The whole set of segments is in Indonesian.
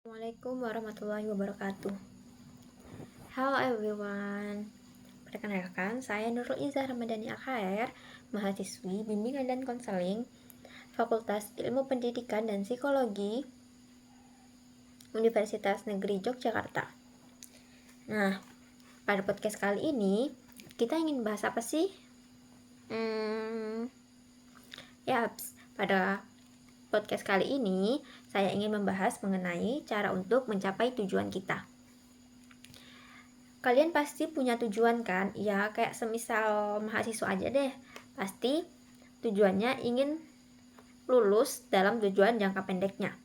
Assalamualaikum warahmatullahi wabarakatuh. Hello everyone. Perkenalkan, saya Nurul Izzah Ramadhani AKR, mahasiswi Bimbingan dan Konseling Fakultas Ilmu Pendidikan dan Psikologi Universitas Negeri Yogyakarta. Nah, pada podcast kali ini kita ingin bahas apa sih? Pada podcast kali ini saya ingin membahas mengenai cara untuk mencapai tujuan kita. Kalian pasti punya tujuan kan? Ya, kayak semisal mahasiswa aja deh. Pasti tujuannya ingin lulus dalam tujuan jangka pendeknya.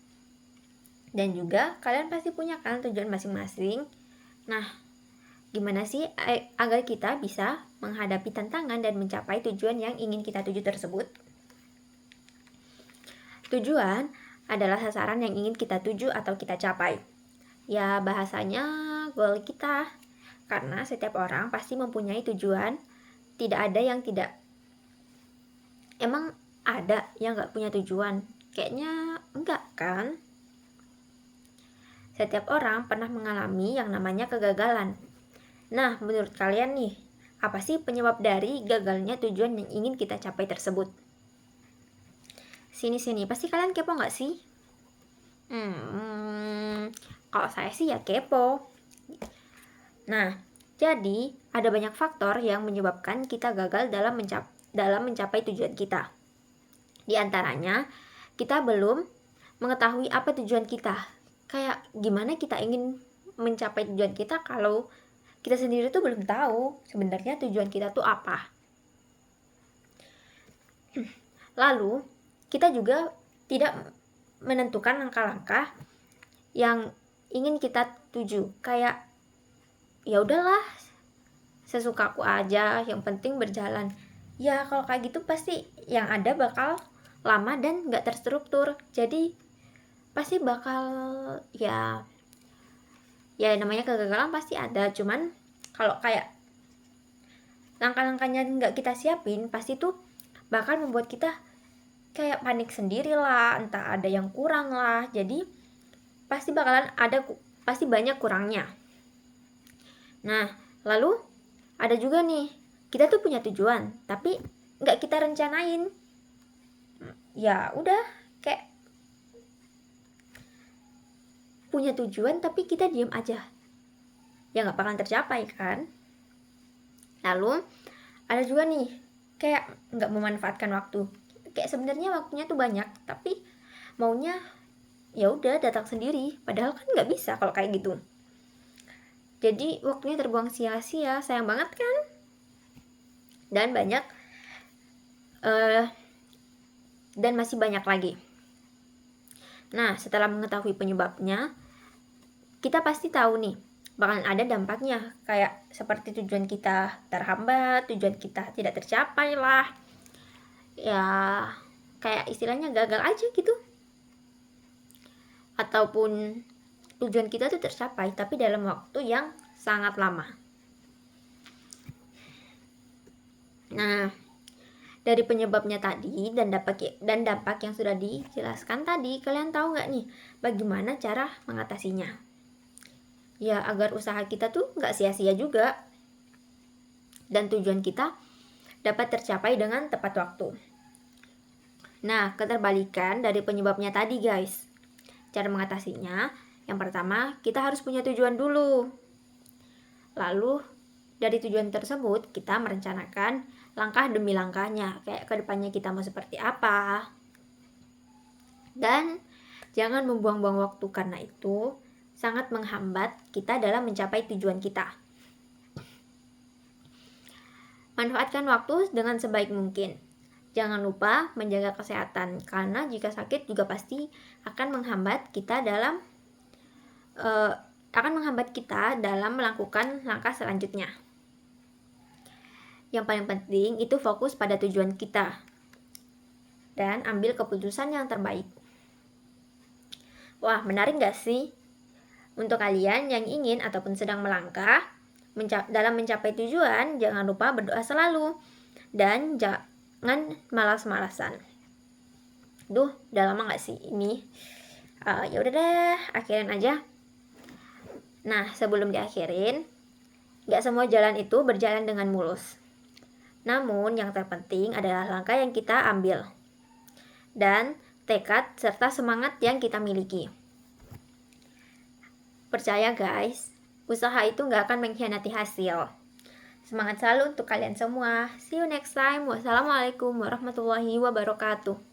Dan juga kalian pasti punya kan tujuan masing-masing. Nah, gimana sih agar kita bisa menghadapi tantangan dan mencapai tujuan yang ingin kita tuju tersebut? Tujuan adalah sasaran yang ingin kita tuju atau kita capai. Ya, bahasanya goal kita. Karena setiap orang pasti mempunyai tujuan. Tidak ada yang tidak. Emang ada yang gak punya tujuan? Kayaknya enggak kan? Setiap orang pernah mengalami yang namanya kegagalan. Nah, menurut kalian nih, apa sih penyebab dari gagalnya tujuan yang ingin kita capai tersebut? Sini, pasti kalian kepo gak sih? Kalau saya sih ya kepo. Nah, jadi ada banyak faktor yang menyebabkan kita gagal dalam mencapai tujuan kita. Di antaranya, kita belum mengetahui apa tujuan kita. Kayak gimana kita ingin mencapai tujuan kita kalau kita sendiri tuh belum tahu sebenarnya tujuan kita tuh apa. Lalu, kita juga tidak menentukan langkah-langkah yang ingin kita tuju. Kayak ya udahlah, sesukaku aja, yang penting berjalan. Ya kalau kayak gitu pasti yang ada bakal lama dan gak terstruktur. Jadi pasti bakal ya namanya kegagalan pasti ada. Cuman kalau kayak langkah-langkahnya gak kita siapin, pasti tuh bakal membuat kita kayak panik sendiri lah, entah ada yang kurang lah. Jadi pasti banyak kurangnya. Nah, lalu ada juga nih, kita tuh punya tujuan, tapi nggak kita rencanain. Ya udah, kayak punya tujuan tapi kita diem aja. Ya nggak bakalan tercapai kan? Lalu ada juga nih, kayak nggak memanfaatkan waktu. Kayak sebenarnya waktunya tuh banyak, tapi maunya ya udah datang sendiri. Padahal kan nggak bisa kalau kayak gitu. Jadi waktunya terbuang sia-sia, sayang banget kan? Dan masih banyak lagi. Nah, setelah mengetahui penyebabnya, kita pasti tahu nih bakalan ada dampaknya, kayak seperti tujuan kita terhambat, tujuan kita tidak tercapai lah. Ya, kayak istilahnya gagal aja gitu. Ataupun tujuan kita tuh tercapai tapi dalam waktu yang sangat lama. Nah, dari penyebabnya tadi dan dampak yang sudah dijelaskan tadi, kalian tahu nggak nih bagaimana cara mengatasinya? Ya agar usaha kita tuh nggak sia-sia juga dan tujuan kita dapat tercapai dengan tepat waktu. Nah, keterbalikan dari penyebabnya tadi guys. Cara mengatasinya, yang pertama kita harus punya tujuan dulu. Lalu dari tujuan tersebut kita merencanakan langkah demi langkahnya, kayak kedepannya kita mau seperti apa. Dan jangan membuang-buang waktu, karena itu sangat menghambat kita dalam mencapai tujuan kita. Manfaatkan waktu dengan sebaik mungkin. Jangan lupa menjaga kesehatan, karena jika sakit juga pasti akan menghambat kita dalam melakukan langkah selanjutnya. Yang paling penting itu fokus pada tujuan kita dan ambil keputusan yang terbaik. Wah, menarik gak sih? Untuk kalian yang ingin ataupun sedang melangkah dalam mencapai tujuan, jangan lupa berdoa selalu dan jangan malas-malasan. Udah lama gak sih ini Ya udah deh, akhirin aja. Nah, sebelum diakhirin, gak semua jalan itu berjalan dengan mulus. Namun, yang terpenting adalah langkah yang kita ambil dan tekad serta semangat yang kita miliki. Percaya guys, usaha itu gak akan mengkhianati hasil. Semangat selalu untuk kalian semua. See you next time. Wassalamualaikum warahmatullahi wabarakatuh.